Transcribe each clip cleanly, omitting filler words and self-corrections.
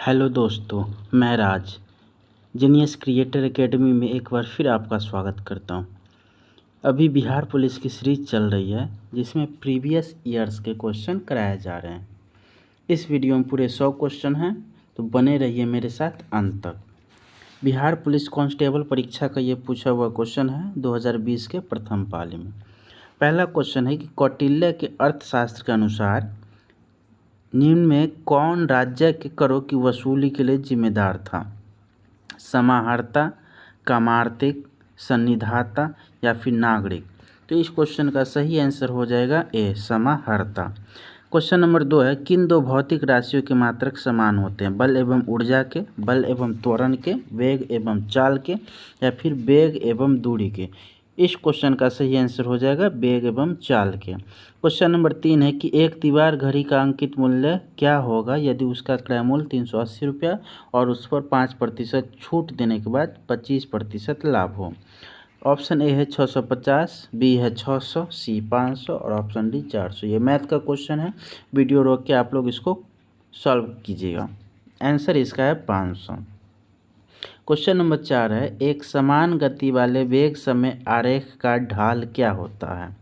Hello दोस्तों, मैं राज genius creator academy में एक बार फिर आपका स्वागत करता हूं। अभी बिहार पुलिस की सीरीज चल रही है जिसमें प्रीवियस ईयर्स के क्वेश्चन कराए जा रहे हैं। इस वीडियो में पूरे 100 क्वेश्चन हैं, तो बने रहिए मेरे साथ अंत तक। बिहार पुलिस कांस्टेबल परीक्षा का ये पूछा हुआ क्वेश्चन है 2020 के प्रथम पाली में। पहला क्वेश्चन है कि कौटिल्य के अर्थशास्त्र के अनुसार निम्न में कौन राज्य के करों की वसूली के लिए जिम्मेदार था? समाहर्ता, कामार्तिक, सन्निधाता या फिर नागरिक? तो इस क्वेश्चन का सही आंसर हो जाएगा ए, समाहर्ता। क्वेश्चन नंबर 2 है, किन दो भौतिक राशियों के मात्रक समान होते हैं? बल एवं ऊर्जा के, बल एवं त्वरण के, वेग एवं चाल के या फिर वेग एवं दूरी के? इस क्वेश्चन का सही आंसर हो जाएगा वेग एवं चाल के। क्वेश्चन नंबर 3 है कि एक दीवार घड़ी का अंकित मूल्य क्या होगा यदि उसका क्रय मूल्य 380 रुपया और उस पर 5% छूट देने के बाद 25% लाभ हो? ऑप्शन ए है 650, बी है 600, सी 500 और ऑप्शन डी 400। ये मैथ का क्वेश्चन है, वीडियो रोक के आप लोग इसको सॉल्व कीजिएगा। आंसर इसका है 500। क्वेश्चन नंबर 4 है, एक समान गति वाले वेग समय आरेख का ढाल क्या होता है?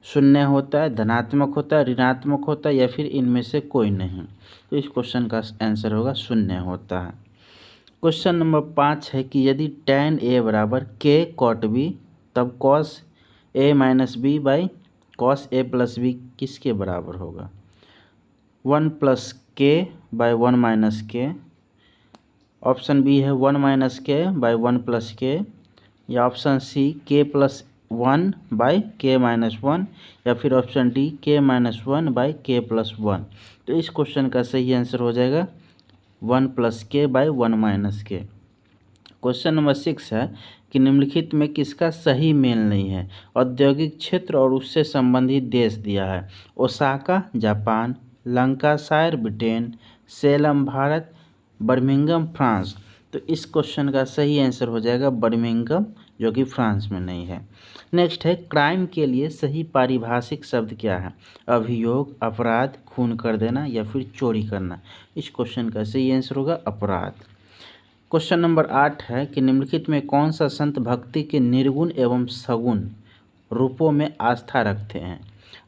शून्य होता है, धनात्मक होता है, ऋणात्मक होता है या फिर इनमें से कोई नहीं? तो इस क्वेश्चन का आंसर होगा शून्य होता है। क्वेश्चन नंबर 5 है कि यदि tan a बराबर k cot b तब cos a minus B by cos a plus B किसके बराबर होगा? 1 plus K by 1 minus K, option B है 1 माइनस के बाई 1 प्लस के, या ऑप्शन सी के प्लस 1 बाई के माइनस 1 या फिर ऑप्शन डी के माइनस 1 बाई के प्लस 1। तो इस क्वेश्चन का सही आंसर हो जाएगा 1 प्लस के बाई 1 माइनस के। क्वेश्चन नंबर 6 है कि निम्नलिखित में किसका सही मेल नहीं है? औद्योगिक क्षेत्र और उससे संबंधित देश दिया है। Osaka Japan, Lancashire Britain, Salem Bharat, Birmingham France. तो इस क्वेश्चन का सही आंसर हो जाएगा बर्मिंघम, जो कि फ्रांस में नहीं है। नेक्स्ट है, क्राइम के लिए सही पारिभाषिक शब्द क्या है? अभियोग, अपराध, खून कर देना या फिर चोरी करना? इस क्वेश्चन का सही आंसर होगा अपराध। क्वेश्चन नंबर 8 है कि निम्नलिखित में कौन सा संत भक्ति के निर्गुण एवं सगुण रूपों में आस्था रखते हैं?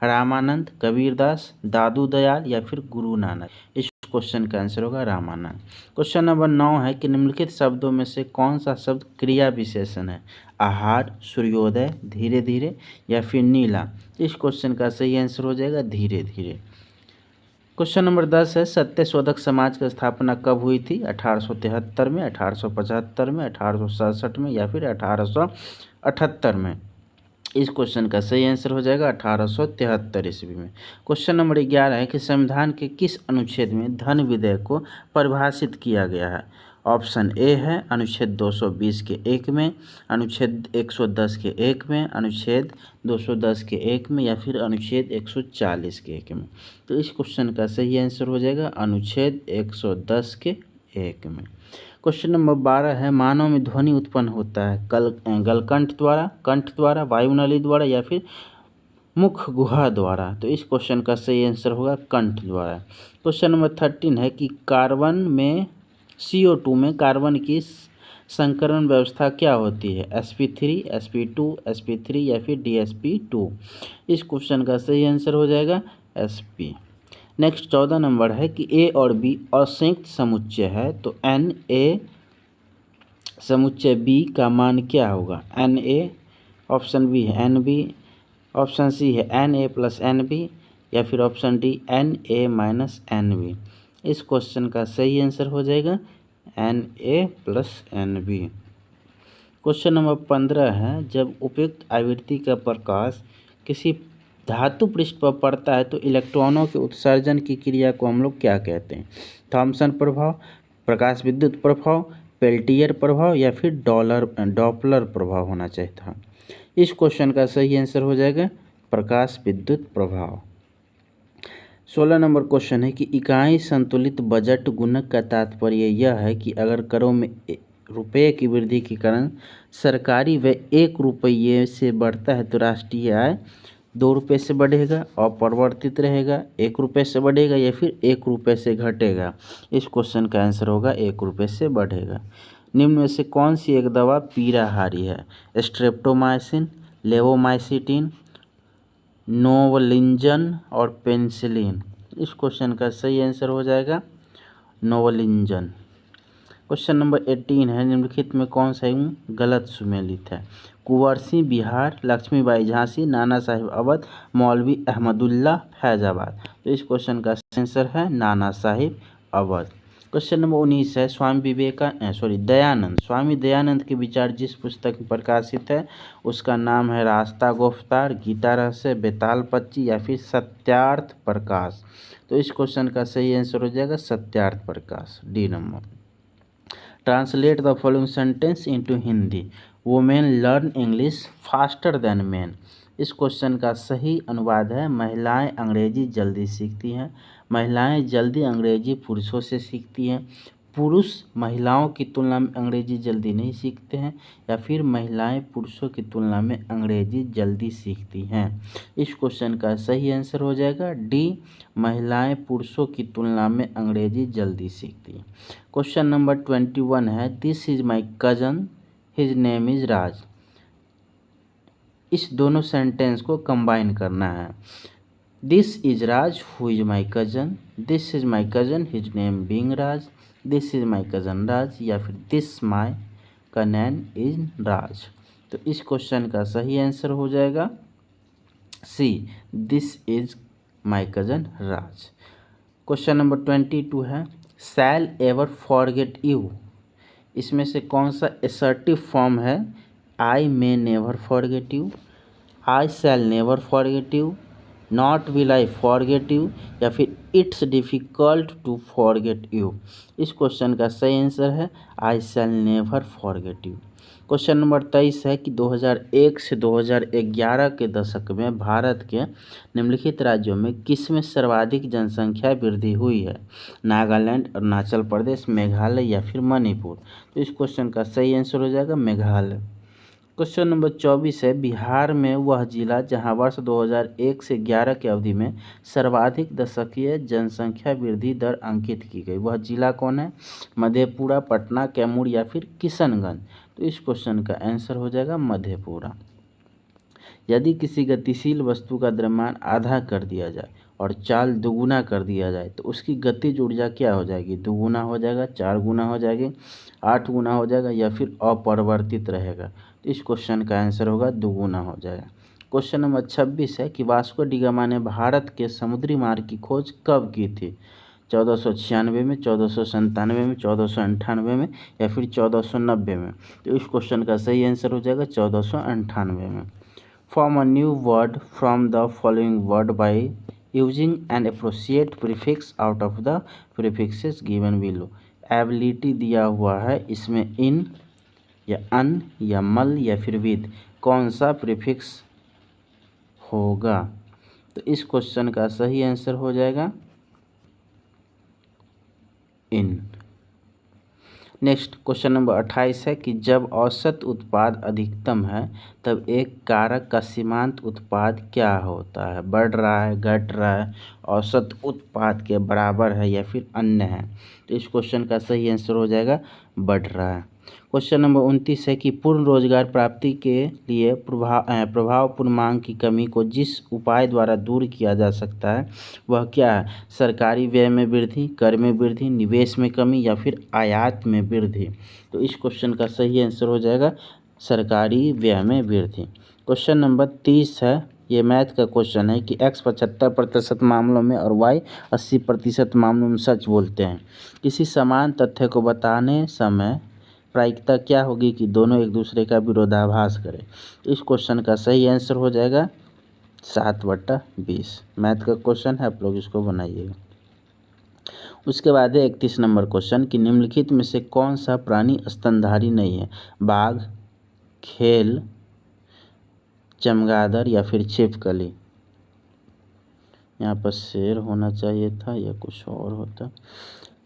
रामानंद, कबीरदास, दादू दयाल या फिर गुरु नानक? इस क्वेश्चन का आंसर होगा रामानंद। क्वेश्चन नंबर 9 है कि निम्नलिखित शब्दों में से कौन सा शब्द क्रिया विशेषण है? आहार, सूर्योदय, धीरे धीरे या फिर नीला? इस क्वेश्चन का सही आंसर हो जाएगा धीरे धीरे। क्वेश्चन नंबर 10 है, सत्यशोधक समाज की स्थापना कब हुई थी? 1873 में, 1875 में, 1867 में या फिर 1878 में? इस क्वेश्चन का सही आंसर हो जाएगा 1873 ईस्वी में। क्वेश्चन नंबर 11 है कि संविधान के किस अनुच्छेद में धन विधेयक को परिभाषित किया गया है? ऑप्शन ए है अनुच्छेद 220 के 1 में, अनुच्छेद 110 के 1 में, अनुच्छेद 210 के 1 में या फिर अनुच्छेद 140 के 1 में? तो इस क्वेश्चन का सही आंसर हो जाएगा अनुच्छेद 110 के 1 में। क्वेश्चन नंबर 12 है, मानव में ध्वनि उत्पन्न होता है गलकंठ द्वारा, कंठ द्वारा, वायुनली द्वारा या फिर मुख गुहा द्वारा? तो इस क्वेश्चन का सही आंसर होगा कंठ द्वारा। क्वेश्चन नंबर 13 है कि कार्बन में CO2 में कार्बन की संकरण व्यवस्था क्या होती है? sp3, sp2, sp3 या फिर dsp2? इस क्वेश्चन का सही आंसर हो जाएगा sp। नेक्स्ट 14 नंबर है कि ए और बी असंयुक्त समुच्चय है, तो एन ए समुच्चय बी का मान क्या होगा? एन ए, ऑप्शन बी है एन बी, ऑप्शन सी है N A plus N B या फिर option D N A minus N B? इस क्वेश्चन का सही आंसर हो जाएगा N A plus N B. Question number 15 है, जब उपयुक्त आवृत्ति का प्रकाश किसी धातु पृष्ठ पर पड़ता है तो इलेक्ट्रॉनों के उत्सर्जन की क्रिया को हम लोग क्या कहते हैं? थॉमसन प्रभाव, प्रकाश विद्युत प्रभाव, पेल्टियर प्रभाव या फिर डॉपलर प्रभाव होना चाहिए था? इस क्वेश्चन का सही आंसर हो जाएगा प्रकाश विद्युत प्रभाव। 16 नंबर क्वेश्चन है कि इकाई संतुलित बजट गुणक का तात्पर्य यह है कि अगर करों में रुपये की वृद्धि के कारण सरकारी व्यय 1 रुपये से बढ़ता है तो राष्ट्रीय आय ₹2 से बढ़ेगा, अपरिवर्तित रहेगा, ₹1 से बढ़ेगा या फिर ₹1 से घटेगा। इस क्वेश्चन का आंसर होगा ₹1 से बढ़ेगा। निम्न में से कौन सी एक दवा पीड़ाहारी है? स्ट्रेप्टोमाइसिन, लेवोमाइसिटिन, नोवलिंजन और पेनिसिलिन। इस क्वेश्चन का सही आंसर हो जाएगा नोवलिंजन। क्वेश्चन नंबर 18 है, निम्नलिखित में कौन सा गलत सुमेलित है? कुंवर सिंह बिहार, लक्ष्मीबाई झांसी, नाना साहिब अवध, मौलवी अहमदुल्ला फैजाबाद। तो इस क्वेश्चन का आंसर है नाना साहिब अवध। क्वेश्चन नंबर 19 है, स्वामी दयानंद के विचार जिस पुस्तक में प्रकाशित है उसका नाम है रास्ता गुफ्तार, गीता रहस्य, बेताल पच्ची या फिर सत्यार्थ प्रकाश। तो इस क्वेश्चन का सही आंसर हो जाएगा Satyarth Prakash, D number. Translate the following sentence into Hindi. Women learn English faster than men. इस क्वेश्चन का सही अनुवाद है महिलाएं अंग्रेजी जल्दी सीखती हैं। महिलाएं जल्दी अंग्रेजी पुरुषों से सीखती हैं। पुरुष महिलाओं की तुलना में अंग्रेजी जल्दी नहीं सीखते हैं, या फिर महिलाएं पुरुषों की तुलना में अंग्रेजी जल्दी सीखती हैं। इस क्वेश्चन का सही आंसर हो जाएगा डी, महिलाएं पुरुषों की तुलना में अंग्रेजी जल्दी सीखती हैं। क्वेश्चन नंबर 21 है, this is my cousin, his name is Raj. इस दोनों सेंटेंस को कंबाइन करना है। This is Raj who is my cousin, this is my cousin his name being Raj, this is my cousin Raj, या फिर this my cousin is Raj. तो इस क्वेश्चन का सही आंसर हो जाएगा C, this is my cousin Raj. Question number 22 है, शैल एवर फॉरगेट यू। इसमें से कौन सा असर्टिव फॉर्म है? I may never forget you, I shall never forget you, not will I forget you, या फिर it's difficult to forget you. इस question का सही आंसर है I shall never forget you. Question number 23 है कि 2001 से 2011 के दशक में भारत के निम्नलिखित राज्यों में किसमें सर्वाधिक जनसंख्या वृद्धि हुई है? नागालैंड, अरुणाचल प्रदेश, मेघालय या फिर मणिपुर। तो इस क्वेश्चन का सही आंसर हो जाएगा मेघालय। क्वेश्चन नंबर 24 है, बिहार में वह जिला जहां वर्ष 2001 से 11 की अवधि में सर्वाधिक दशकीय जनसंख्या वृद्धि दर अंकित की गई, वह जिला कौन है? मधेपुरा, पटना, कैमूर या फिर किशनगंज। तो इस क्वेश्चन का आंसर हो जाएगा मधेपुरा। यदि किसी गतिशील वस्तु का द्रव्यमान आधा कर दिया जाए और चाल दुगुना कर दिया जाए तो उसकी गतिज ऊर्जा क्या हो जाएगी? दुगुना हो जाएगा, 4 गुना हो जाएगी, 8 गुना हो जाएगा या फिर अपरिवर्तित रहेगा। तो इस क्वेश्चन का आंसर होगा दुगुना हो जाएगा। क्वेश्चन नंबर 26 है कि वास्को डी गामा ने भारत के समुद्री मार्ग की खोज कब की थी? 1496 में, 1497 में, 1498 में या फिर 1490 में। तो इस क्वेश्चन का सही आंसर हो जाएगा 1498 में। Form a new word from the following word by using an appropriate prefix out of the prefixes given below। Ability दिया हुआ है, इसमें इन या अन या मल या फिर विद कौन सा प्रीफिक्स होगा? तो इस क्वेश्चन का सही आंसर हो जाएगा इन। नेक्स्ट क्वेश्चन नंबर 28 है कि जब औसत उत्पाद अधिकतम है तब एक कारक का सीमांत उत्पाद क्या होता है? बढ़ रहा है, घट रहा है, औसत उत्पाद के बराबर है या फिर अन्य है। तो इस क्वेश्चन का सही आंसर हो जाएगा बढ़ रहा है। क्वेश्चन नंबर 29 है कि पूर्ण रोजगार प्राप्ति के लिए प्रभावपूर्ण मांग की कमी को जिस उपाय द्वारा दूर किया जा सकता है वह क्या है? सरकारी व्यय में वृद्धि, कर में वृद्धि, निवेश में कमी या फिर आयात में वृद्धि। तो इस क्वेश्चन का सही आंसर हो जाएगा सरकारी व्यय में वृद्धि। क्वेश्चन नंबर 30 है, ये मैथ का क्वेश्चन है कि x 75% मामलों में और y 80% मामलों में सच बोलते हैं। किसी समान तथ्य को बताने समय प्रायिकता क्या होगी कि दोनों एक दूसरे का विरोधाभास करें? इस क्वेश्चन का सही आंसर हो जाएगा 7/20। मैथ का क्वेश्चन है, आप लोग इसको बनाइएगा। उसके बाद है 31 नंबर क्वेश्चन कि निम्नलिखित में से कौन सा प्राणी स्तनधारी नहीं है? बाघ, खेल, चमगादड़ या फिर छिपकली। यहाँ पर शेर होना चाहिए था या कुछ और होता।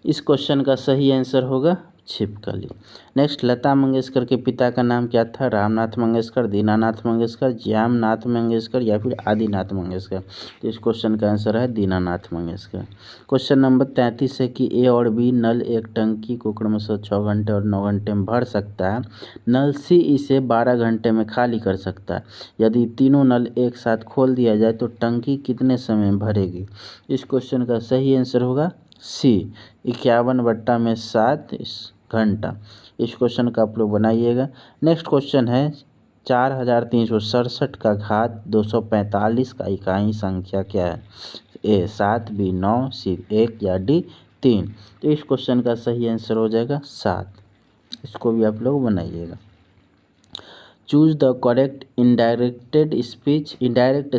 इस क्वेश्चन का सही आंसर होगा छिपकली। नेक्स्ट, लता मंगेशकर के पिता का नाम क्या था? रामनाथ मंगेशकर, दीनानाथ मंगेशकर, श्यामनाथ मंगेशकर या फिर आदिनाथ मंगेशकर। तो इस क्वेश्चन का आंसर है दीनानाथ मंगेशकर। क्वेश्चन नंबर 33 है कि ए और बी नल एक टंकी को क्रमशः 6 घंटे और 9 घंटे में भर सकता है। नल सी इसे 12 घंटे में खाली कर सकता है। यदि तीनों नल एक साथ खोल दिया जाए तो टंकी कितने समय में भरेगी? इस क्वेश्चन का सही आंसर होगा सी, 51/7 घंटा। इस क्वेश्चन का आप लोग बनाइएगा। नेक्स्ट क्वेश्चन है 4367 का घात 245 का इकाई संख्या क्या है? ए 7, बी 9, सी 1 या डी 3। तो इस क्वेश्चन का सही आंसर हो जाएगा 7। इसको भी आप लोग बनाइएगा। Choose the correct indirect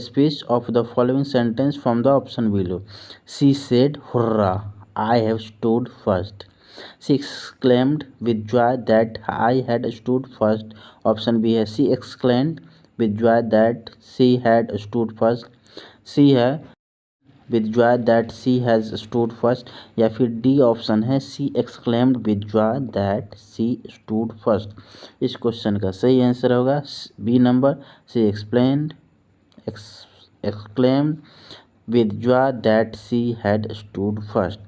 speech of the following sentence from the option below. She said, "Hurrah! I have stood first." She exclaimed with joy that I had stood first. Option B है she exclaimed with joy that she had stood first. C है with joy that she has stood first या फिर D option है she exclaimed with joy that she stood first। इस question का सही answer होगा B number, she exclaimed with joy that she had stood first।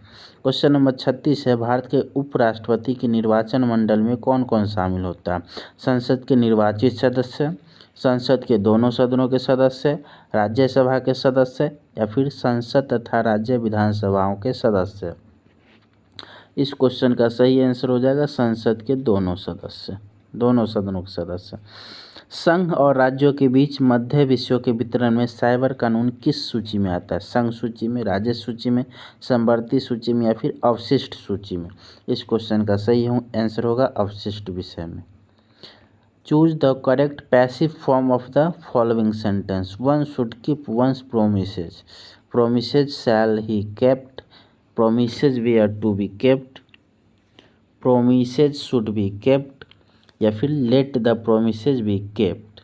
Question number 36 है भारत के उपराष्ट्रपति के निर्वाचन मंडल में कौन कौन शामिल होता है? संसद के निर्वाचित सदस्य, संसद के दोनों सदनों के सदस्य, राज्यसभा के सदस्य या फिर संसद तथा राज्य विधानसभाओं के सदस्य। इस क्वेश्चन का सही आंसर हो जाएगा संसद के दोनों सदस्य, दोनों सदनों के सदस्य। संघ और राज्यों के बीच मध्य विषयों के वितरण में साइबर कानून किस सूची में आता है? संघ सूची में, राज्य सूची में, समवर्ती सूची में या फिर अवशिष्ट सूची में। इस क्वेश्चन का सही आंसर होगा अवशिष्ट विषय में। Choose the correct passive form of the following sentence. One should keep one's promises. Promises shall be kept. Promises were to be kept. Promises should be kept या फिर let the promises be kept.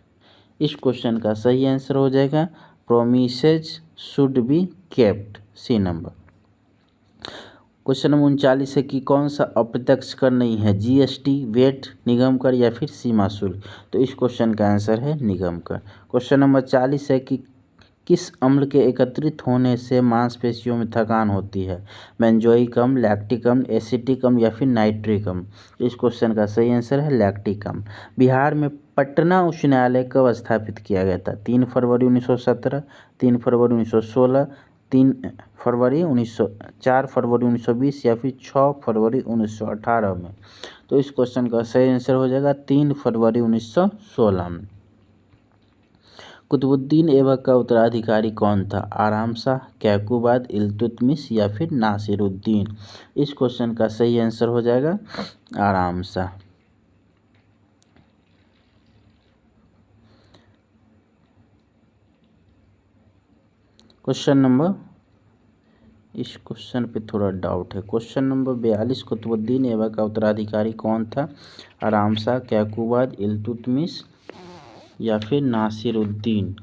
इस question का सही answer हो जाएगा promises should be kept, C number. Question number 39 है कि कौन सा अप्रत्यक्ष कर नहीं है? जीएसटी, वेट, निगम कर या फिर सीमा शुल्क। तो इस क्वेश्चन का आंसर है निगम कर। क्वेश्चन नंबर 40 है कि किस अम्ल के एकत्रित होने से मांसपेशियों में थकान होती है? बेंजोइक अम्ल, लैक्टिक अम्ल, एसिटिक अम्ल या फिर नाइट्रिक अम्ल। इस क्वेश्चन का सही आंसर है लैक्टिक अम्ल। बिहार में पटना उच्च न्यायालय कब स्थापित किया गया था? 3 फरवरी 1917, 3 फरवरी 1916, 4 फरवरी 1920 या फिर 6 फरवरी 1918 में। तो इस क्वेश्चन का सही आंसर हो जाएगा 3 फरवरी 1916 में। कुतुबुद्दीन ऐबक का उत्तराधिकारी कौन था? आराम शाह, कैकुबाद, इल्तुतमिश या फिर नासिरुद्दीन। इस क्वेश्चन का सही आंसर हो जाएगा आराम शाह। क्वेश्चन नंबर, इस क्वेश्चन पे थोड़ा डाउट है। क्वेश्चन नंबर 42, कुतुबुद्दीन ऐबक का उत्तराधिकारी कौन था? आराम शाह, कैकुबाद, इल्तुतमिश या फिर नासिरुद्दीन।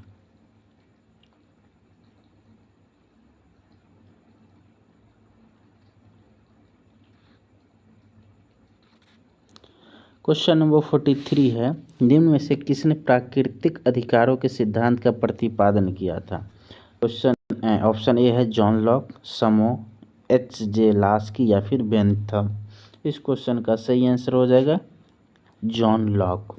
क्वेश्चन नंबर 43 है निम्न में से किसने प्राकृतिक अधिकारों के सिद्धांत का प्रतिपादन किया था? क्वेश्चन ऑप्शन ए है जॉन लॉक, समो, एच.जे. लास्की या फिर बेंथम। इस क्वेश्चन का सही आंसर हो जाएगा जॉन लॉक।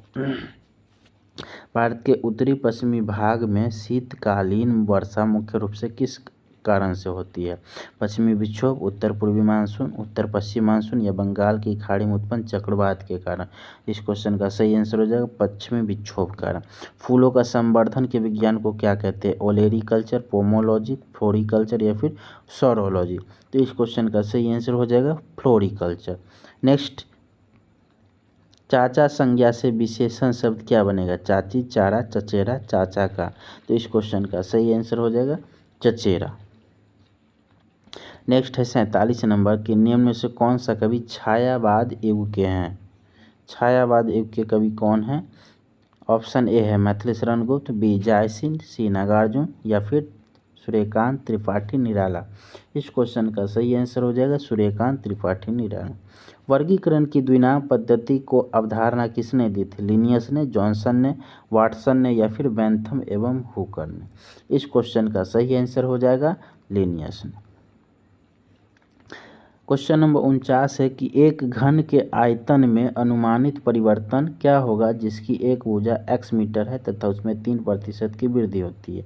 भारत के उत्तरी पश्चिमी भाग में शीतकालीन वर्षा मुख्य रूप से किस कारण से होती है? पश्चिमी विक्षोभ, उत्तर पूर्वी मानसून, उत्तर पश्चिम मानसून या बंगाल की खाड़ी में उत्पन्न चक्रवात के कारण। इस क्वेश्चन का सही आंसर हो जाएगा पश्चिमी विक्षोभ कारण। फूलों का संवर्धन के विज्ञान को क्या कहते हैं? ओलेरीकल्चर, पोमोलॉजी, फ्लोरिकल्चर या फिर सोरोलॉजी। तो इस क्वेश्चन का सही आंसर हो जाएगा फ्लोरिकल्चर। नेक्स्ट, चाचा संज्ञा से विशेषण शब्द क्या बनेगा? चाची, चारा, चचेरा, चाचा का। तो इस क्वेश्चन का सही आंसर हो जाएगा चचेरा। नेक्स्ट है 47 नंबर कि निम्न में से कौन सा कवि छायावाद युग के हैं? छायावाद युग के कवि कौन हैं? ऑप्शन ए है मैथिली शरण गुप्त, बी जयसिंह, सी नागार्जुन या फिर सूर्यकांत त्रिपाठी निराला। इस क्वेश्चन का सही आंसर हो जाएगा सूर्यकांत त्रिपाठी निराला। वर्गीकरण की द्विनाम पद्धति को अवधारणा किसने दी थी? लिनियस ने, जॉनसन ने, वाटसन ने या फिर बेंथम एवं हुकर ने। इस क्वेश्चन का सही आंसर हो जाएगा लिनियस ने। क्वेश्चन नंबर 49 है कि एक घन के आयतन में अनुमानित परिवर्तन क्या होगा जिसकी एक भुजा x मीटर है तथा उसमें 3% की वृद्धि होती है।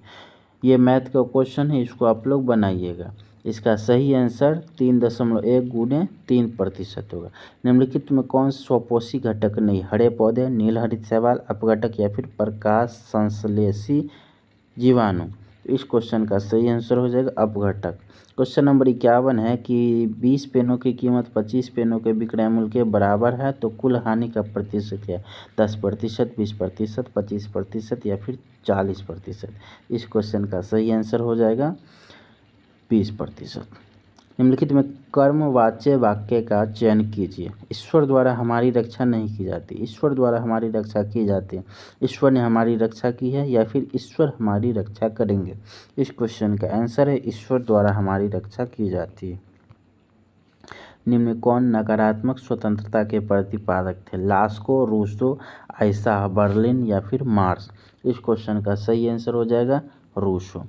ये मैथ का क्वेश्चन है, इसको आप लोग बनाइएगा। इसका सही आंसर 3.1 गुणे 3% होगा। निम्नलिखित में कौन स्वपोषी घटक नहीं? हरे पौधे, नीलहरित शैवाल, अपघटक या फिर प्रकाश संश्लेषी जीवाणु। इस क्वेश्चन का सही आंसर हो जाएगा अपघटक। क्वेश्चन नंबर 51 है कि 20 पेनों की कीमत 25 पेनों के विक्रय मूल्य के बराबर है तो कुल हानि का प्रतिशत क्या है? 10%, 20%, 25% या फिर 40%। इस क्वेश्चन का सही आंसर हो जाएगा 20%। निम्नलिखित में कर्मवाच्य वाक्य का चयन कीजिए। ईश्वर द्वारा हमारी रक्षा नहीं की जाती, ईश्वर द्वारा हमारी रक्षा की जाती है, ईश्वर ने हमारी रक्षा की है या फिर ईश्वर हमारी रक्षा करेंगे। इस क्वेश्चन का आंसर है ईश्वर द्वारा हमारी रक्षा की जाती है। निम्न में कौन नकारात्मक स्वतंत्रता के प्रतिपादक थे? लास्को, रूसो, आइसा बर्लिन या फिर मार्क्स। इस क्वेश्चन का सही आंसर हो जाएगा रूसो।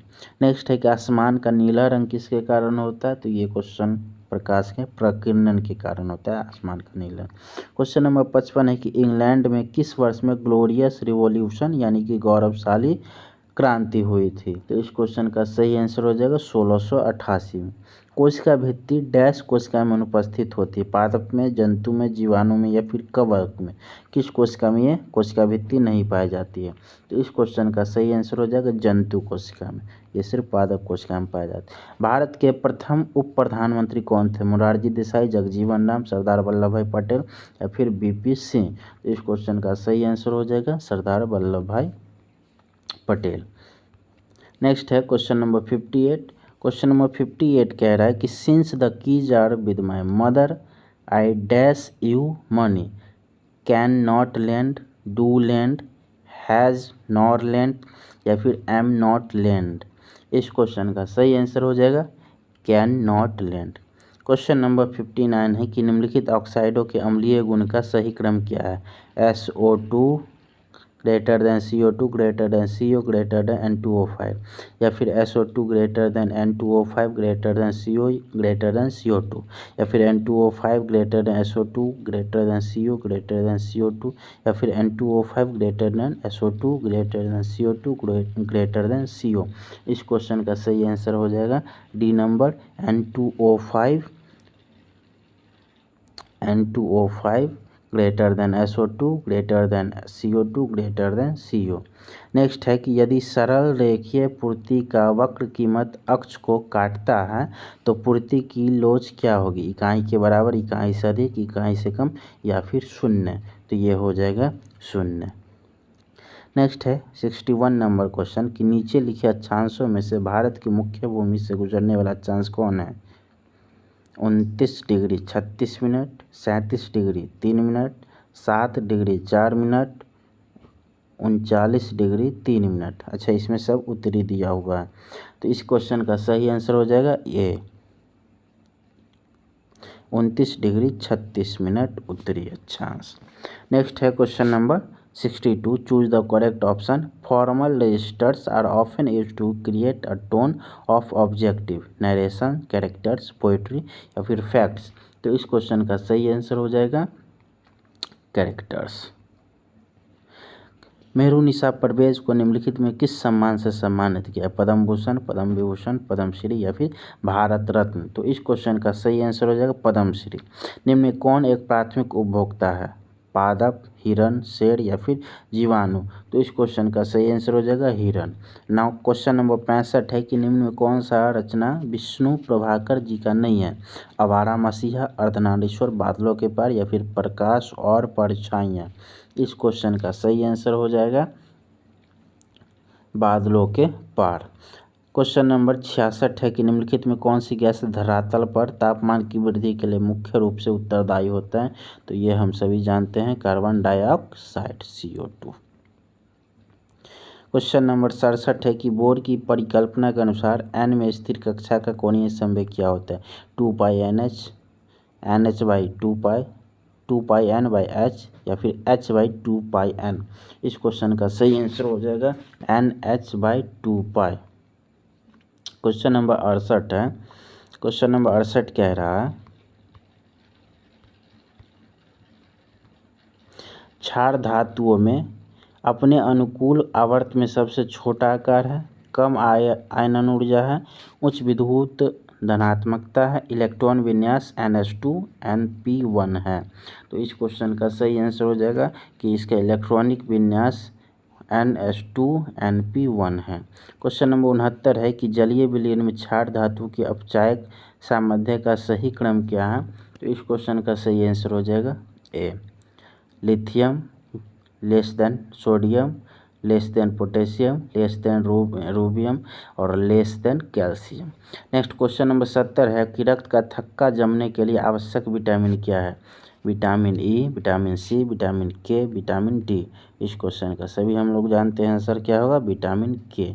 नेक्स्ट है कि आसमान का नीला रंग किसके कारण होता है? तो ये क्वेश्चन प्रकाश के प्रकीर्णन के कारण होता है आसमान का नीला। क्वेश्चन नंबर 55 है कि इंग्लैंड में किस वर्ष में ग्लोरियस रिवॉल्यूशन यानी कि गौरवशाली क्रांति हुई थी? तो इस क्वेश्चन का सही आंसर हो जाएगा 1688 में। कोशिका भित्ति डैश कोशिका में अनुपस्थित होती है? पादप में, जंतु में, जीवाणु में या फिर कवक में? किस कोशिका में ये कोशिका भित्ति नहीं पाई जाती है? तो इस क्वेश्चन का सही आंसर हो जाएगा जंतु कोशिका में, ये सिर्फ पादप कोशिका में पाए जाते हैं। भारत के प्रथम उप प्रधानमंत्री कौन थे? मोरारजी देसाई, जगजीवन राम, सरदार वल्लभ भाई पटेल या फिर बीपी सिंह। इस क्वेश्चन का सही आंसर हो जाएगा सरदार वल्लभ भाई पटेल। नेक्स्ट है क्वेश्चन नंबर 58। क्वेश्चन नंबर 58 कह रहा है कि since the keys are with my mother I dash you money, can not lend, do lend, has nor lend या फिर एम नॉट लैंड। इस क्वेश्चन का सही आंसर हो जाएगा can not lend. Question number 59 है कि निम्नलिखित ऑक्साइडों के अम्लीय गुण का सही क्रम क्या है? SO2 greater than CO2 greater than CO greater than N2O5 या फिर SO2 greater than N2O5 greater than CO greater than CO2 या फिर N2O5 greater than SO2 greater than CO greater than CO2 या फिर N2O5 greater than SO2 greater than CO2 greater than CO। इस question का सही answer हो जाएगा D number N2O5 greater than SO2 greater than CO2 greater than CO। Next है कि यदि सरल रेखीय पूर्ति का वक्र कीमत अक्ष को काटता है तो पूर्ति की लोच क्या होगी? इकाई के बराबर, इकाई से अधिक, इकाई से कम या फिर शून्य। तो ये हो जाएगा शून्य। नेक्स्ट है 61 नंबर क्वेश्चन कि नीचे लिखे अक्षांशों में से भारत की मुख्य भूमि से गुजरने वाला अक्षांश कौन है? 29 degree 36 minute, 37 degree 3 minute, 7 degree 4 minute, 39 degree 3 minute. अच्छा, इसमें सब उत्तरी दिया हुआ है तो इस क्वेश्चन का सही आंसर हो जाएगा ये 29 डिग्री 36 मिनट उत्तरी अक्षांश। नेक्स्ट है question number 62। Choose the correct option. Formal registers are often used to create a tone of objective, narration, characters, poetry या फिर फैक्ट्स। तो इस क्वेश्चन का सही आंसर हो जाएगा कैरेक्टर्स। मेहरुनिसा परवेज को निम्नलिखित में किस सम्मान से सम्मानित किया? पद्म भूषण, पद्म विभूषण, पद्मश्री या फिर भारत रत्न। तो इस क्वेश्चन का सही आंसर हो जाएगा पद्मश्री। निम्न में कौन एक प्राथमिक उपभोक्ता है? पादप, हिरण, शेर या फिर जीवाणु। तो इस क्वेश्चन का सही आंसर हो जाएगा हिरण। नाउ क्वेश्चन नंबर 65 है कि निम्न में कौन सा रचना विष्णु प्रभाकर जी का नहीं है? आवारा मसीहा, अर्धनारीश्वर, बादलों के पार या फिर प्रकाश और परछाइयाँ। इस क्वेश्चन का सही आंसर हो जाएगा बादलों के पार। क्वेश्चन नंबर 66 है कि निम्नलिखित में कौन सी गैस धरातल पर तापमान की वृद्धि के लिए मुख्य रूप से उत्तरदायी होता है? तो ये हम सभी जानते हैं carbon dioxide CO2। Question number 67 है कि बोर की परिकल्पना के अनुसार n में स्थिर कक्षा का कोणीय संवेग क्या होता है? 2π NH/2π या फिर h/2πn। इस क्वेश्चन का सही आंसर हो जाएगा NH/2π। क्वेश्चन नंबर 68 है। क्वेश्चन नंबर 68 कह रहा है क्षार धातुओं में अपने अनुकूल आवर्त में सबसे छोटा आकार है, कम आयनन ऊर्जा है, उच्च विद्युत धनात्मकता है, इलेक्ट्रॉन विन्यास NH2 NP1 है। तो इस क्वेश्चन का सही आंसर हो जाएगा कि इसका इलेक्ट्रॉनिक विन्यास NH2 NP1 है। क्वेश्चन नंबर 69 है कि जलीय विलयन में क्षार धातु की अपचायक सामर्थ्य का सही क्रम क्या है? तो इस क्वेश्चन का सही आंसर हो जाएगा A. Lithium less than sodium, less than potassium, less than rubidium और less than calcium. Next question number 70 है कि रक्त का थक्का जमने के लिए आवश्यक विटामिन क्या है? Vitamin E, vitamin C, vitamin K, vitamin D. इस क्वेश्चन का सभी हम लोग जानते हैं आंसर क्या होगा? विटामिन के।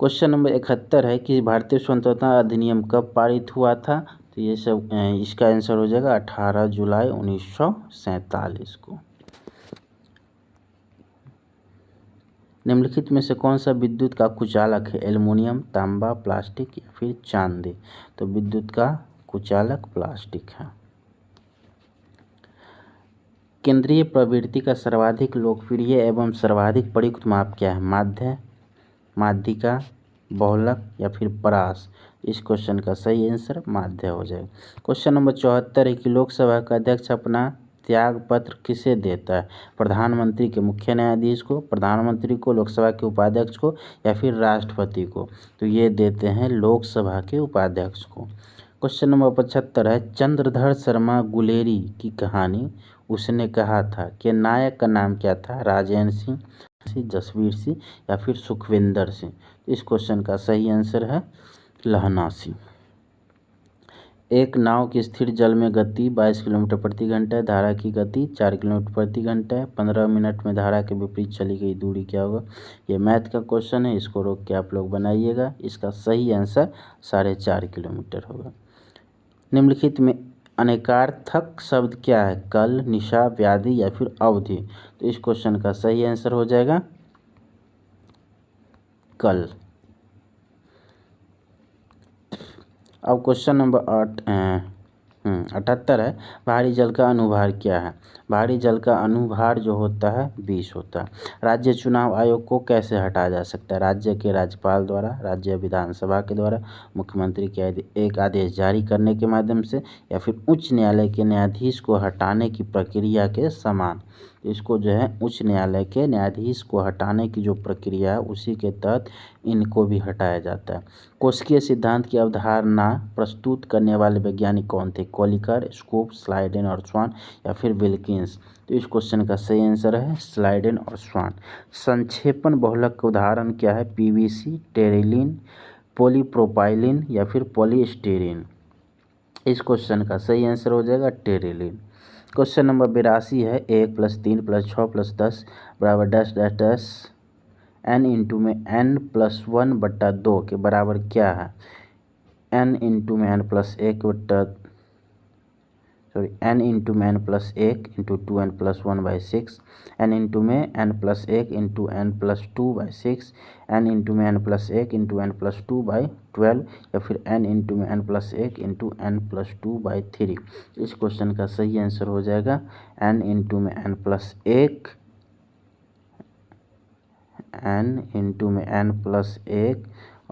क्वेश्चन नंबर 71 है कि भारतीय स्वतंत्रता अधिनियम कब पारित हुआ था? तो ये सब इसका आंसर हो जाएगा 18 जुलाई 1947 को। निम्नलिखित में से कौन सा विद्युत का कुचालक है? एल्युमिनियम, तांबा, प्लास्टिक या फिर चांदी? तो विद्युत का कुचालक प्लास्टिक है। केंद्रीय प्रवृत्ति का सर्वाधिक लोकप्रिय एवं सर्वाधिक प्रयुक्त माप क्या है? माध्य, माध्यिका, बहुलक या फिर परास? इस क्वेश्चन का सही आंसर माध्य हो जाएगा। क्वेश्चन नंबर 74 है कि लोकसभा का अध्यक्ष अपना त्याग पत्र किसे देता है? प्रधानमंत्री के मुख्य न्यायाधीश को, प्रधानमंत्री को, लोकसभा के उपाध्यक्ष को या फिर राष्ट्रपति को? तो ये देते हैं लोकसभा के उपाध्यक्ष को। क्वेश्चन नंबर 75 है चंद्रधर शर्मा गुलेरी की कहानी उसने कहा था कि नायक का नाम क्या था? राजेंद्र सिंह, जसवीर सिंह या फिर सुखविंदर सिंह? इस क्वेश्चन का सही आंसर है लहना सिंह। एक नाव की स्थिर जल में गति 22 किलोमीटर प्रति घंटा है, धारा की गति 4 किलोमीटर प्रति घंटा है। 15 मिनट में धारा के विपरीत चली गई दूरी क्या होगा? ये मैथ का क्वेश्चन है, इसको रोक के आप लोग बनाइएगा। इसका सही आंसर 4.5 किलोमीटर होगा। निम्नलिखित में अनेकार्थक शब्द क्या है? कल, निशा, व्याधि या फिर अवधि? तो इस क्वेश्चन का सही आंसर हो जाएगा कल। अब क्वेश्चन नंबर 78 है भारी जल का अनुभार क्या है? भारी जल का अनुभार जो होता है 20 होता है। राज्य चुनाव आयोग को कैसे हटाया जा सकता है? राज्य के राज्यपाल द्वारा, राज्य विधानसभा के द्वारा, मुख्यमंत्री के एक आदेश जारी करने के माध्यम से या फिर उच्च न्यायालय के न्यायाधीश को हटाने की प्रक्रिया के समान। इसको जो है उच्च न्यायालय के न्यायाधीश को हटाने की जो प्रक्रिया है उसी के तहत इनको भी हटाया जाता है। कोशिकीय सिद्धांत की अवधारणा प्रस्तुत करने वाले वैज्ञानिक कौन थे? कोलिकर, स्कूप, स्लाइडेन और स्वान या फिर विल्किंस? तो इस क्वेश्चन का सही आंसर है स्लाइडेन और स्वान। संक्षेपण बहुलक का उदाहरण क्या है? पीवीसी, टेरिलीन, पॉलीप्रोपाइलिन या फिर पॉलीस्टीरीन? इस क्वेश्चन का सही आंसर हो जाएगा टेरिलीन। क्वेश्चन नंबर 82 है 1 + 3 + 6 + 10 बराबर dash dash dash n into में n+1/2 के बराबर क्या है? n इंटू में n+1 into 2n+1/6, n into में n+1 into n+2/6, n into में n+1 इंटू n+2/12 या फिर n इंटू में n+1 इंटू n+2/3? इस क्वेश्चन का सही आंसर हो जाएगा n इंटू में n+1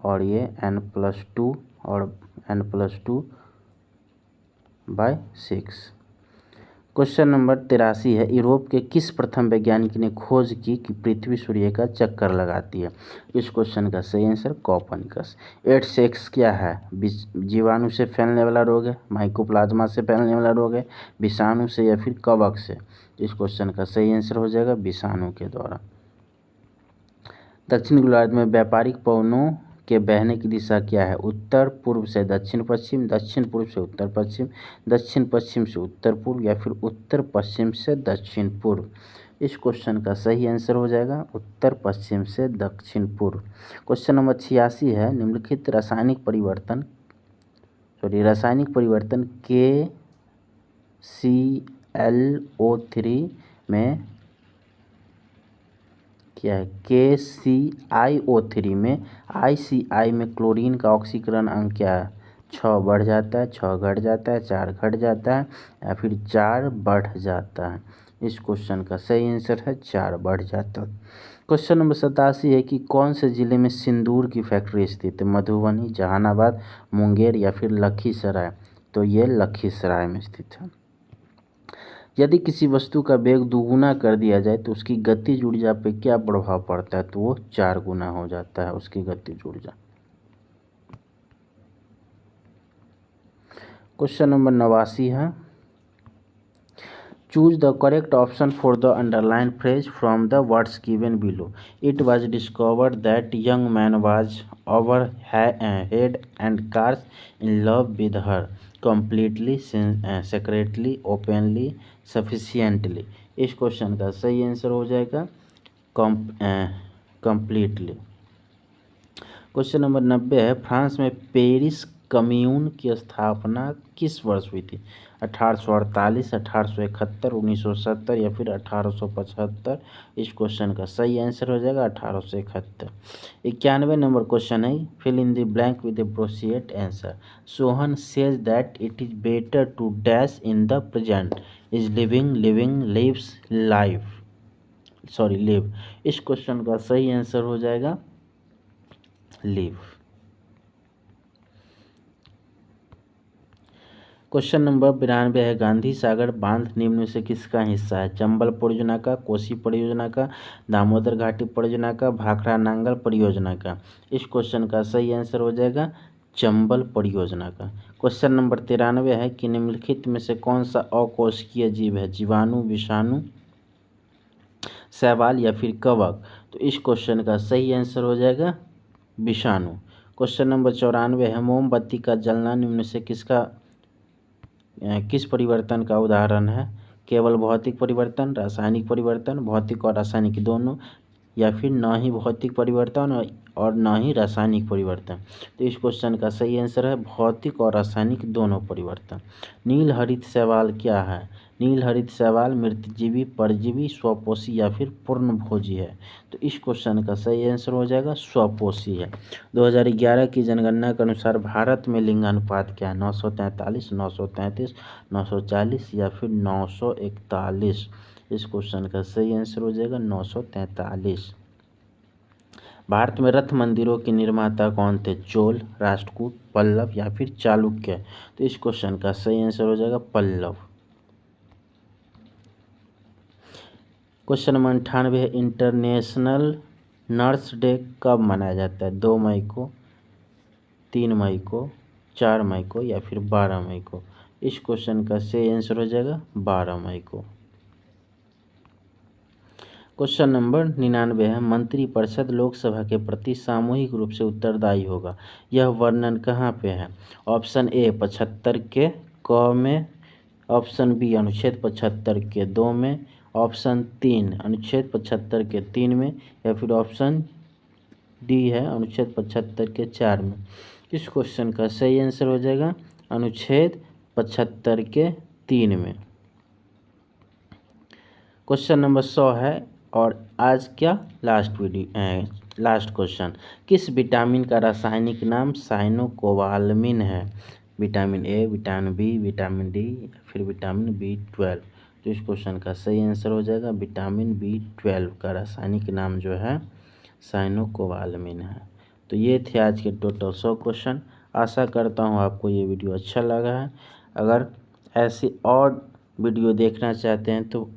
और ये n+2 और n+2/6। क्वेश्चन नंबर 83 है यूरोप के किस प्रथम वैज्ञानिक ने खोज की कि पृथ्वी सूर्य का चक्कर लगाती है? इस क्वेश्चन का सही आंसर कोपर्निकस। एड्स एक्स क्या है? जीवाणु से फैलने वाला रोग है, माइकोप्लाज्मा से फैलने वाला रोग है, विषाणु से या फिर कवक से? इस क्वेश्चन का सही आंसर हो जाएगा विषाणु के द्वारा। दक्षिण गोलार्ध में व्यापारिक पवनों के बहने की दिशा क्या है? उत्तर पूर्व से दक्षिण पश्चिम, दक्षिण पूर्व से उत्तर पश्चिम, दक्षिण पश्चिम से उत्तर पूर्व या फिर उत्तर पश्चिम से दक्षिण पूर्व? इस क्वेश्चन का सही आंसर हो जाएगा उत्तर पश्चिम से दक्षिण पूर्व। क्वेश्चन नंबर 86 है, निम्नलिखित रासायनिक परिवर्तन KClO3 में क्या है, KClO3 में ICI में क्लोरीन का ऑक्सीकरण अंक क्या है, 6 बढ़ जाता है, 6 घट जाता है, 4 घट जाता है या फिर 4 बढ़ जाता है। इस क्वेश्चन का सही आंसर है 4 बढ़ जाता है। क्वेश्चन नंबर 87 है कि कौन से जिले में सिंदूर की फैक्ट्री स्थित है, मधुबनी, जहानाबाद, मुंगेर या फिर लखीसराय। तो ये लखीसराय में स्थित है। यदि किसी वस्तु का वेग दुगुना कर दिया जाए तो उसकी गतिज ऊर्जा पर क्या प्रभाव पड़ता है, तो वो 4 गुना हो जाता है उसकी गतिज ऊर्जा। क्वेश्चन नंबर 89 है, choose the correct option for the underline phrase from the words given below. It was discovered that young man was over head and cars in love with her completely, secretly, openly, sufficiently। इस question का सही answer हो जाएगा completely। Question number 90 है, France में Paris commune की स्थापना किस वर्ष हुई थी, 1848, 1871, 1970 या फिर 1875। इस क्वेश्चन का सही आंसर हो जाएगा 1871। 91 नंबर क्वेश्चन है, fill in the blank with appropriate answer. Sohan says that it is better to dash in the present, is living, living, lives, live. इस क्वेश्चन का सही आंसर हो जाएगा लिव। क्वेश्चन नंबर 92 है, गांधी सागर बांध निम्न में से किसका हिस्सा है, चंबल परियोजना का, कोसी परियोजना का, दामोदर घाटी परियोजना का, भाखड़ा नांगल परियोजना का। इस क्वेश्चन का सही आंसर हो जाएगा चंबल परियोजना का। क्वेश्चन नंबर 93 है कि निम्नलिखित में से कौन सा अकोशिकीय जीव है, जीवाणु, विषाणु, शैवाल या फिर कवक। तो इस क्वेश्चन का सही आंसर हो जाएगा विषाणु। क्वेश्चन नंबर 94 है, मोमबत्ती का जलना निम्न से किस परिवर्तन का उदाहरण है, केवल भौतिक परिवर्तन, रासायनिक परिवर्तन, भौतिक और रासायनिक दोनों या फिर न ही भौतिक परिवर्तन और न ही रासायनिक परिवर्तन। तो इस क्वेश्चन का सही आंसर है भौतिक और रासायनिक दोनों परिवर्तन। नील हरित शैवाल क्या है, नील हरित शैवाल मृतजीवी, परजीवी, स्वपोषी या फिर पूर्णभोजी है। तो इस क्वेश्चन का सही आंसर हो जाएगा स्वपोषी है। 2011 की जनगणना के अनुसार भारत में लिंगानुपात क्या है, 943, 933, 940 या फिर 941। इस क्वेश्चन का सही आंसर हो जाएगा 943। भारत में रथ मंदिरों के निर्माता कौन थे, चोल, राष्ट्रकूट, पल्लव या फिर चालुक्य। तो इस क्वेश्चन का सही आंसर हो जाएगा पल्लव। क्वेश्चन नंबर 98 है, इंटरनेशनल नर्स डे कब मनाया जाता है, 2 मई को, 3 मई को, 4 मई को या फिर 12 मई को। इस क्वेश्चन का सही आंसर हो जाएगा 12 मई को। क्वेश्चन नंबर 99 है, मंत्रिपरिषद लोकसभा के प्रति सामूहिक रूप से उत्तरदायी होगा, यह वर्णन कहाँ पे है, ऑप्शन ए 75 के क में, ऑप्शन बी अनुच्छेद 75 के 2 में, ऑप्शन 3 अनुच्छेद 75 के 3 में या फिर ऑप्शन डी है अनुच्छेद 75 के 4 में। इस क्वेश्चन का सही आंसर हो जाएगा अनुच्छेद 75 के 3 में। क्वेश्चन नंबर 100 है और आज क्या लास्ट क्वेश्चन, किस विटामिन का रासायनिक नाम साइनोकोबालामिन है, vitamin A, vitamin B, vitamin D फिर विटामिन B12। तो इस क्वेश्चन का सही आंसर हो जाएगा विटामिन B12 का रासायनिक नाम जो है साइनोकोबालामिन है। तो ये थे आज के टोटल 100 क्वेश्चन। आशा करता हूँ आपको ये वीडियो अच्छा लगा है। अगर ऐसी और वीडियो देखना चाहते हैं तो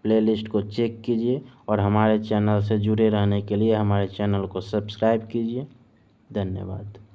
प्लेलिस्ट को चेक कीजिए और हमारे चैनल से जुड़े रहने के लिए हमारे चैनल को सब्सक्राइब कीजिए। धन्यवाद।